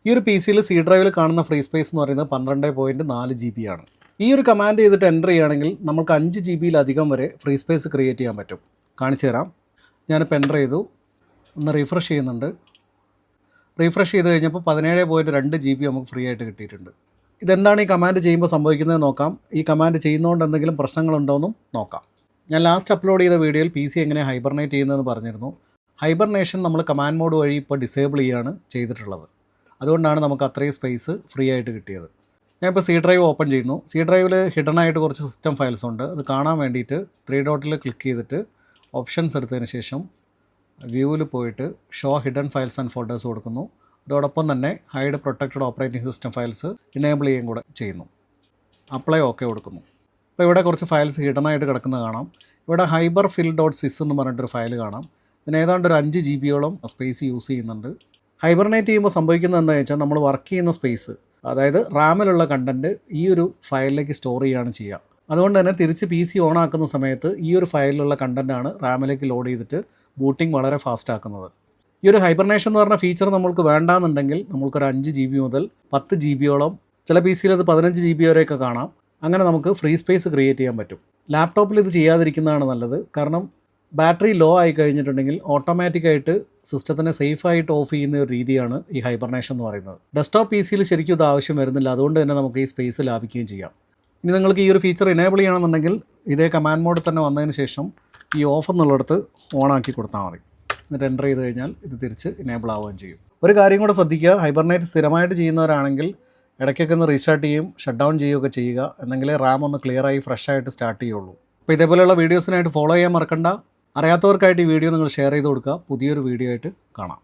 ഈ ഒരു പി സിയിൽ സി ഡ്രൈവിൽ കാണുന്ന ഫ്രീ സ്പേസ് എന്ന് പറയുന്നത് 12.4 GB ആണ്. ഈ ഒരു കമാൻഡ് ചെയ്തിട്ട് എൻ്റർ ചെയ്യുകയാണെങ്കിൽ നമുക്ക് 5 GB-യിലധികം വരെ ഫ്രീ സ്പേസ് ക്രിയേറ്റ് ചെയ്യാൻ പറ്റും. കാണിച്ചു തരാം. ഞാനിപ്പോൾ എൻ്റർ ചെയ്തു, ഒന്ന് റീഫ്രഷ് ചെയ്യുന്നുണ്ട്. റീഫ്രഷ് ചെയ്ത് കഴിഞ്ഞപ്പോൾ 17.2 GB നമുക്ക് ഫ്രീ ആയിട്ട് കിട്ടിയിട്ടുണ്ട്. ഇതെന്താണ് ഈ കമാൻഡ് ചെയ്യുമ്പോൾ സംഭവിക്കുന്നത് നോക്കാം. ഈ കമാൻഡ് ചെയ്യുന്നതുകൊണ്ട് എന്തെങ്കിലും പ്രശ്നങ്ങളുണ്ടോയെന്നും നോക്കാം. ഞാൻ ലാസ്റ്റ് അപ്ലോഡ് ചെയ്ത വീഡിയോയിൽ പി സി എങ്ങനെ ഹൈബർനേറ്റ് ചെയ്യുന്നതെന്ന് പറഞ്ഞിരുന്നു. ഹൈബർനേഷൻ നമ്മൾ കമാൻഡ് മോഡ് വഴി ഇപ്പോൾ ഡിസേബിൾ ചെയ്യുകയാണ് ചെയ്തിട്ടുള്ളത്. അതുകൊണ്ടാണ് നമുക്ക് അത്രയും സ്പേസ് ഫ്രീ ആയിട്ട് കിട്ടിയത്. ഞാനിപ്പോൾ സി ഡ്രൈവ് ഓപ്പൺ ചെയ്യുന്നു. സി ഡ്രൈവിൽ ഹിഡൻ ആയിട്ട് കുറച്ച് സിസ്റ്റം ഫയൽസ് ഉണ്ട്. അത് കാണാൻ വേണ്ടിയിട്ട് 3 ഡോട്ടിൽ ക്ലിക്ക് ചെയ്തിട്ട് ഓപ്ഷൻസ് എടുത്തതിന് ശേഷം വ്യൂവിൽ പോയിട്ട് show hidden files and folders കൊടുക്കുന്നു. അതോടൊപ്പം തന്നെ hide protected operating system files enable ചെയ്യുകയും കൂടെ ചെയ്യുന്നു. അപ്ലൈ ഓക്കെ കൊടുക്കുന്നു. അപ്പോൾ ഇവിടെ കുറച്ച് ഫയൽസ് ഹിഡൻ ആയിട്ട് കിടക്കുന്നത് കാണാം. ഇവിടെ ഹൈബർ ഫിൽ ഡോട്ട് സിസ് എന്ന് പറഞ്ഞിട്ടൊരു ഫയൽ കാണാം. ഇതിന് ഏതാണ്ട് ഒരു 5 GB-യോളം സ്പേസ് യൂസ് ചെയ്യുന്നുണ്ട്. ഹൈബർനേറ്റ് ചെയ്യുമ്പോൾ സംഭവിക്കുന്നത് എന്താണെന്ന് വെച്ചാൽ നമ്മൾ വർക്ക് ചെയ്യുന്ന സ്പേസ്, അതായത് റാമിലുള്ള കണ്ടൻറ്റ് ഈ ഒരു ഫയലിലേക്ക് സ്റ്റോർ ചെയ്യുകയാണ് ചെയ്യുക. അതുകൊണ്ട് തന്നെ തിരിച്ച് പി സി ഓൺ ആക്കുന്ന സമയത്ത് ഈ ഒരു ഫയലിലുള്ള കണ്ടൻറ്റാണ് റാമിലേക്ക് ലോഡ് ചെയ്തിട്ട് ബൂട്ടിംഗ് വളരെ ഫാസ്റ്റ് ആക്കുന്നത്. ഈ ഒരു ഹൈബർനേഷൻ എന്ന് പറഞ്ഞ ഫീച്ചർ നമ്മൾക്ക് വേണ്ടാന്നുണ്ടെങ്കിൽ നമുക്കൊരു 5 GB മുതൽ 10 GB-യോളം, ചില പി സിയിൽ അത് 15 GB വരെയൊക്കെ കാണാം. അങ്ങനെ നമുക്ക് ഫ്രീ സ്പേസ് ക്രിയേറ്റ് ചെയ്യാൻ പറ്റും. ലാപ്ടോപ്പിൽ ഇത് ചെയ്യാതിരിക്കുന്നതാണ് നല്ലത്. കാരണം ബാറ്ററി ലോ ആയി കഴിഞ്ഞിട്ടുണ്ടെങ്കിൽ ഓട്ടോമാറ്റിക്കായിട്ട് സിസ്റ്റത്തിനെ സേഫായിട്ട് ഓഫ് ചെയ്യുന്ന ഒരു രീതിയാണ് ഈ ഹൈബർനേഷൻ എന്ന് പറയുന്നത്. ഡെസ്ക്ടോപ്പ് പി സിയിൽ ശരിക്കും ഇത് ആവശ്യം വരുന്നില്ല. അതുകൊണ്ട് തന്നെ നമുക്ക് ഈ സ്പേസ് ലാഭിക്കുകയും ചെയ്യാം. ഇനി നിങ്ങൾക്ക് ഈ ഒരു ഫീച്ചർ എനേബിൾ ചെയ്യണമെന്നുണ്ടെങ്കിൽ ഇതേ കമാൻഡ് മോഡിൽ തന്നെ വന്നതിന് ശേഷം ഈ ഓഫ് എന്നുള്ളിടത്ത് ഓണാക്കി കൊടുത്താൽ മതി. എന്നിട്ട് എൻ്റർ ചെയ്ത് കഴിഞ്ഞാൽ ഇത് തിരിച്ച് എനേബിൾ ആവുകയും ചെയ്യും. ഒരു കാര്യം കൂടെ ശ്രദ്ധിക്കുക, ഹൈബർനേറ്റ് സ്ഥിരമായിട്ട് ചെയ്യുന്നവരാണെങ്കിൽ ഇടയ്ക്കൊക്കെ ഒന്ന് റീസ്റ്റാർട്ട് ചെയ്യും, ഷട്ട് ഡൗൺ ചെയ്യുകയൊക്കെ ചെയ്യുക. എന്നെങ്കിലേ റാം ഒന്ന് ക്ലിയറായി ഫ്രഷ് ആയിട്ട് സ്റ്റാർട്ട് ചെയ്യുള്ളൂ. അപ്പോൾ ഇതേപോലെയുള്ള വീഡിയോസിനായിട്ട് ഫോളോ ചെയ്യാൻ മറക്കണ്ട. അറിയാത്തവർക്കായിട്ട് ഈ വീഡിയോ നിങ്ങൾ ഷെയർ ചെയ്ത് കൊടുക്കുക. പുതിയൊരു വീഡിയോ ആയിട്ട് കാണാം.